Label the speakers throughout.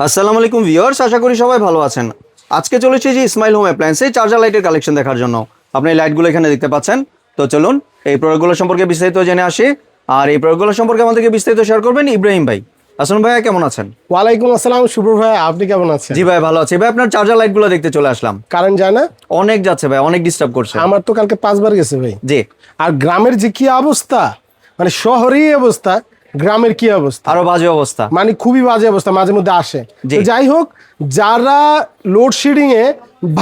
Speaker 1: আসসালামু আলাইকুম ভিউয়ার্স, আশা করি সবাই ভালো আছেন। আজকে চলেছি যে ইসমাইল হোম অ্যাপ্লায়েন্সে চার্জার লাইটের কালেকশন দেখার জন্য। আপনি এই লাইটগুলো এখানে দেখতে পাচ্ছেন। তো চলুন এই প্রোডাক্টগুলো সম্পর্কে বিস্তারিত জেনে আসি। আর এই প্রোডাক্টগুলো সম্পর্কে আমাদেরকে বিস্তারিত শেয়ার করবেন ইব্রাহিম ভাই। আসসালামু ভাইয়া, কেমন আছেন?
Speaker 2: ওয়ালাইকুম আসসালাম শুভ ভাই, আপনি কেমন আছেন?
Speaker 1: জি ভাই, ভালো আছি ভাই। আপনার চার্জার লাইটগুলো দেখতে চলে আসলাম।
Speaker 2: কারেন্ট যায় না?
Speaker 1: অনেক যাচ্ছে ভাই, অনেক ডিস্টার্ব করছে।
Speaker 2: আমার তো কালকে 5 বার গেছে ভাই।
Speaker 1: জি।
Speaker 2: আর গ্রামের যে কি অবস্থা, মানে শহরের অবস্থা, গ্রামের কি অবস্থা,
Speaker 1: আরো বাজে অবস্থা,
Speaker 2: মানে খুবই বাজে অবস্থা, মাঝে মধ্যে আসে।
Speaker 1: জি।
Speaker 2: তো যাই হোক, যারা লোডশেডিং এ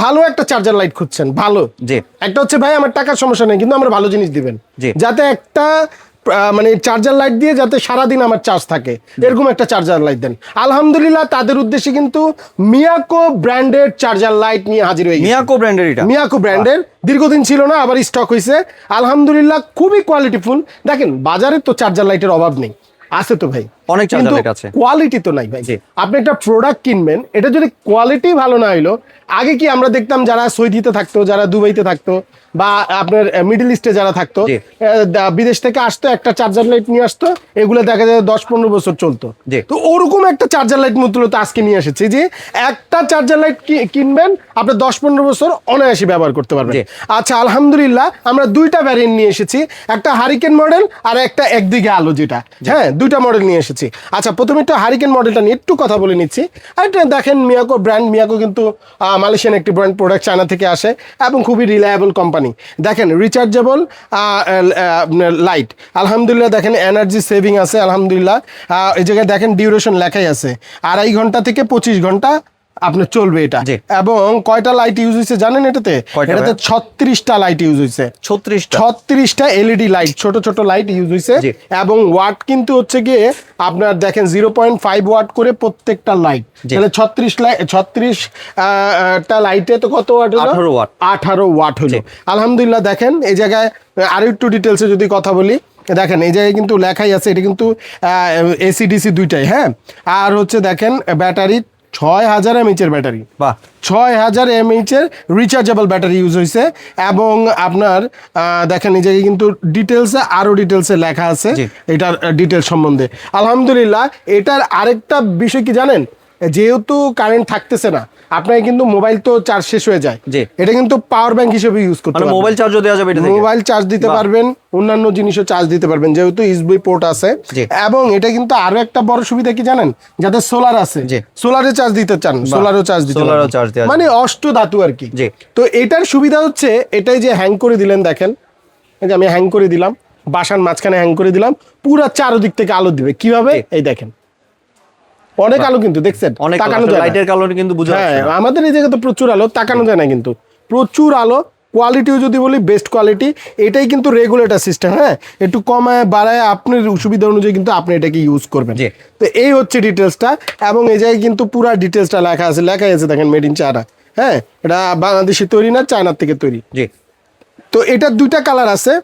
Speaker 2: ভালো একটা চার্জার লাইট খুঁজছেন, ভালো
Speaker 1: জি
Speaker 2: একটা হচ্ছে ভাই, আমার টাকার সমস্যা নেই, কিন্তু আমরা ভালো জিনিস দিবেন,
Speaker 1: জি।
Speaker 2: যাতে একটা মানে চার্জার লাইট দিয়ে যাতে সারাদিন আমার চার্জ থাকে, এরকম একটা চার্জার লাইট দেন। আলহামদুলিল্লাহ তাদের উদ্দেশ্যে কিন্তু মিয়াকো ব্র্যান্ডের চার্জার লাইট নিয়ে হাজির হয়ে গেছে।
Speaker 1: মিয়াকো ব্র্যান্ডের এটা?
Speaker 2: মিয়াকো ব্র্যান্ডের, দীর্ঘদিন ছিল না, আবার স্টক হয়েছে। আলহামদুলিল্লাহ খুবই কোয়ালিটিফুল। দেখেন বাজারে তো চার্জার লাইটের অভাব নেই, আছে তো ভাই,
Speaker 1: অনেক চার্জার লাইট আছে,
Speaker 2: কোয়ালিটি তো নাই ভাই।
Speaker 1: জি।
Speaker 2: আপনি একটা প্রোডাক্ট কিনবেন, এটা যদি কোয়ালিটি ভালো না হইলো, আগে কি আমরা দেখতাম যারা সৌদিতে থাকতো, যারা দুবাইতে থাকতো, বা আপনার মিডল ইস্টে যারা থাকতো,
Speaker 1: জি।
Speaker 2: বিদেশ থেকে আসতো, একটা চার্জার লাইট নিয়ে আসতো, এগুলো দেখা যায় 10-15 বছর চলতো।
Speaker 1: জি।
Speaker 2: তো ওরকম একটা চার্জার লাইট মূলত আজকে নিয়ে এসেছি, যে একটা চার্জার লাইট কিনবেন আপনি 10-15 বছর অনায়াসে ব্যবহার করতে পারবেন।
Speaker 1: জি।
Speaker 2: আচ্ছা আলহামদুলিল্লাহ আমরা দুইটা ভ্যারিয়েন্ট নিয়ে এসেছি, একটা হারিকেন মডেল আর একটা একদিকে আলো, যেটা হ্যাঁ দুইটা মডেল নিয়ে এসেছি। আচ্ছা প্রথমে একটু হারিকেন মডেলটা নিয়ে একটু কথা বলে নিচ্ছি। এটা দেখেন মিয়াকো ব্র্যান্ড, মিয়াকো কিন্তু মালয়েশিয়ান একটি ব্র্যান্ড, প্রোডাক্ট চায়না থেকে আসে এবং খুবই রিলায়েবল কোম্পানি। দেখেন রিচার্জেবল লাইট, আলহামদুলিল্লাহ দেখেন এনার্জি সেভিং আছে আলহামদুলিল্লাহ। এই জায়গায় দেখেন ডিউরেশন লেখাই আছে, 2.5 ঘন্টা থেকে 25 ঘন্টা আপনার চলবে এটা। এবং কয়টা লাইট ইউজ হয়েছে জানেন এটাতে? এটাতে 36টা লাইট ইউজ হয়েছে। 36টা এলইডি লাইট, ছোট ছোট লাইট ইউজ হয়েছে। এবং ওয়াট কিন্তু হচ্ছে গিয়ে আপনার দেখেন 0.5 ওয়াট করে প্রত্যেকটা লাইট, তাহলে 36টা লাইটে তো কত ওয়াট হলো? 18 ওয়াট হলো। আলহামদুলিল্লাহ দেখেন এই জায়গায় আরো একটু ডিটেলসে যদি কথা বলি, দেখেন এই জায়গায় কিন্তু লেখাই আছে, এটা কিন্তু এসি ডিসি দুইটাই। হ্যাঁ, আর হচ্ছে দেখেন ব্যাটারি 6000 mAh এর ব্যাটারি, 6000 mAh এর রিচার্জেবল ব্যাটারি ইউজ হয়েছে। এবং আপনার দেখেন এই জায়গায় কিন্তু ডিটেলসে আরো ডিটেলসে লেখা আছে এটার ডিটেলস সম্বন্ধে। আলহামদুলিল্লাহ এটার আরেকটা বিষয় কি জানেন, যেহেতু কারেন্ট থাকতেছে না, আপনার কিন্তু মোবাইল তো চার্জ শেষ হয়ে যায়, এটা কিন্তু পাওয়ার ব্যাংক হিসেবে ইউজ করতে পারবেন।
Speaker 1: মোবাইল চার্জও দেওয়া যাবে,
Speaker 2: মোবাইল চার্জ দিতে পারবেন, অন্যান্য জিনিসও চার্জ দিতে পারবেন, যেহেতু ইউএসবি পোর্ট আছে। এবং এটা কিন্তু আরো একটা বড় সুবিধা কি জানেন, যাদের সোলার আছে, সোলারে চার্জ দিতে চান, সোলারও চার্জ দিতে পারবেন, মানে অষ্ট ধাতু আর কি। তো এটার সুবিধা হচ্ছে এটাই যে হ্যাং করে দিলেন, দেখেন এই যে আমি হ্যাং করে দিলাম, বাসার মাঝখানে হ্যাং করে দিলাম, পুরো চারদিক থেকে আলো দিবে। কিভাবে? এই দেখেন অনেক আলো কিন্তু, দেখছেন তাকানো যায়, লাইটের কালার কিন্তু বোঝা যাচ্ছে। হ্যাঁ, আমাদের এই জায়গায় তো প্রচুর আলো, তাকানো যায় না, কিন্তু প্রচুর আলো। কোয়ালিটিও যদি বলি বেস্ট কোয়ালিটি। এটাই কিন্তু রেগুলেটর সিস্টেম, হ্যাঁ একটু কমায় বাড়ায় আপনার সুবিধা অনুযায়ী কিন্তু আপনি এটাকে ইউজ করবেন। তো এই হচ্ছে ডিটেলসটা। এবং এই জায়গায় কিন্তু পুরো ডিটেলসটা লেখা আছে, দেখেন মেড ইন চায়না। হ্যাঁ, এটা বাংলাদেশে তৈরি না, চায়নার থেকে তৈরি। তো এটা দুইটা কালার আছে,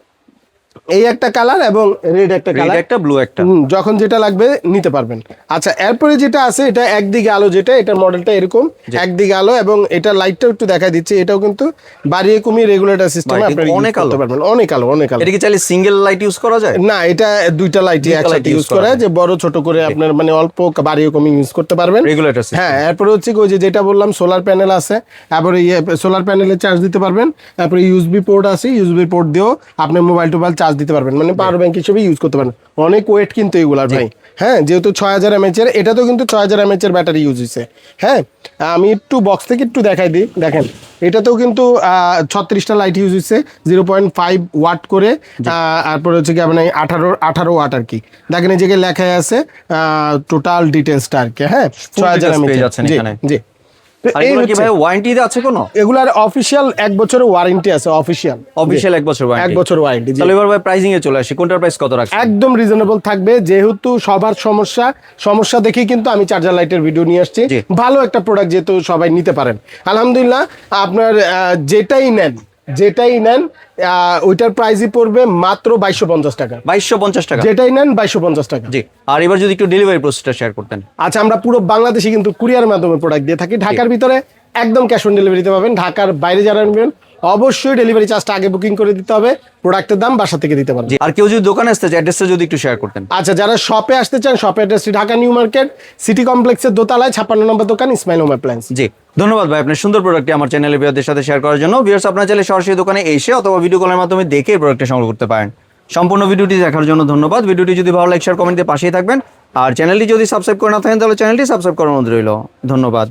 Speaker 2: এই একটা কালার এবং রেড একটা কালার, একটা ব্লু একটা, যখন যেটা লাগবে নিতে পারবেন। আচ্ছা এরপরে যেটা আছে, এটা একদিকে আলো, যেটা এটার মডেলটা এরকম একদিকে আলো, এবং এটা লাইটটাও একটু দেখা দিচ্ছে, এটাও কিন্তু বাড়িয়ে কমিয়ে রেগুলেটর সিস্টেমে আপনি অনেক আলো করতে পারবেন, অনেক আলো, অনেক আলো।
Speaker 1: এটা কি চাইলে সিঙ্গেল লাইট ইউজ করা যায়?
Speaker 2: না, এটা দুইটা লাইটই একসাথে ইউজ করা যায়, যে বড় ছোট করে আপনার মানে অল্প বাড়িয়ে কমিয়ে ইউজ করতে পারবেন রেগুলেটর সিস্টেম। হ্যাঁ, এরপরে হচ্ছে ওই যেটা বললাম সোলার প্যানেল আছে, তারপরে সোলার প্যানেলে চার্জ দিতে পারবেন, তারপরে ইউএসবি পোর্ট আছে, ইউএসবি পোর্ট দিয়েও আপনি মোবাইল টোবাইল চার্জ দিতে পারবেন, মানে পাওয়ার ব্যাংক হিসেবে ইউজ করতে পারেন। অনেক ওয়েট কিন্তু এগুলার ভাই। হ্যাঁ, যেহেতু 6000 mAh এর, এটা তো কিন্তু 6000 mAh এর ব্যাটারি ইউজ হয়েছে। হ্যাঁ, আমি একটু বক্স থেকে একটু দেখাই দিই, দেখেন এটাতেও কিন্তু 36টা লাইট ইউজ হয়েছে, 0.5 ওয়াট করে। তারপরে হচ্ছে কি আপনার 18 ওয়াট আর কি। দেখেন এই জায়গায় লেখাই আছে টোটাল ডিটেলসটা আর কি। হ্যাঁ, 6000 mAh। জি।
Speaker 1: ওয়ারেন্টি আছে কোনো?
Speaker 2: এগুলার অফিশিয়াল 1 বছরের ওয়ারেন্টি আছে, অফিশিয়াল 1 বছর ওয়ারেন্টি। 1 বছর ওয়ারেন্টি।
Speaker 1: তাহলে এবার ভাই প্রাইসিং এ চলে আসি, কোনটার প্রাইস কত রাখছেন?
Speaker 2: একদম রিজনেবল থাকবে, যেহেতু সবার সমস্যা দেখেই কিন্তু আমি চার্জার লাইটের ভিডিও নিয়ে আসছি। ভালো একটা প্রোডাক্ট যেহেতু সবাই নিতে পারেন, আলহামদুলিল্লাহ আপনার যেটাই নেন ওইটার প্রাইসই পড়বে মাত্র 2250 টাকা।
Speaker 1: 2250 টাকা
Speaker 2: যেটাই নেন 2250 টাকা।
Speaker 1: জি। আর এবার যদি একটু ডেলিভারি প্রসেসটা শেয়ার করতেন।
Speaker 2: আচ্ছা, আমরা পুরো বাংলাদেশে কিন্তু কুরিয়ার মাধ্যমে প্রোডাক্ট দিয়ে থাকি। ঢাকার ভিতরে একদম ক্যাশ অন ডেলিভারিতে পাবেন, ঢাকার বাইরে যারা নেবেন অবশ্যই ডেলিভারি চার্জটা আগে বুকিং করে দিতে হবে, প্রোডাক্টের দাম বাসা থেকে দিতে পারবেন।
Speaker 1: জি, আর কেউ যদি দোকানে আসতে চায় অ্যাড্রেসটা যদি একটু শেয়ার করতেন।
Speaker 2: আচ্ছা, যারা শপে আসতে চান, শপে অ্যাড্রেসটি ঢাকা নিউ মার্কেট সিটি কমপ্লেক্সের দোতলায় 56 নম্বর দোকান, ইসমাইল হোম অ্যাপ্লায়েন্স।
Speaker 1: জি, ধন্যবাদ ভাই আপনার সুন্দর প্রোডাক্টটি আমার চ্যানেলের ভিউয়ারদের সাথে শেয়ার করার জন্য। ভিউয়ার্স, আপনারা চাইলে সরাসরি দোকানে এসে অথবা ভিডিও কলের মাধ্যমে দেখে প্রোডাক্টটা সংগ্রহ করতে পারেন। সম্পূর্ণ ভিডিওটি দেখার জন্য ধন্যবাদ। ভিডিওটি যদি ভালো লাগে শেয়ার কমেন্ট দিয়ে পাশেই থাকবেন, আর চ্যানেলটি যদি সাবস্ক্রাইব করে না থাকেন তাহলে চ্যানেলটি সাবস্ক্রাইব করার অনুরোধ রইল। ধন্যবাদ।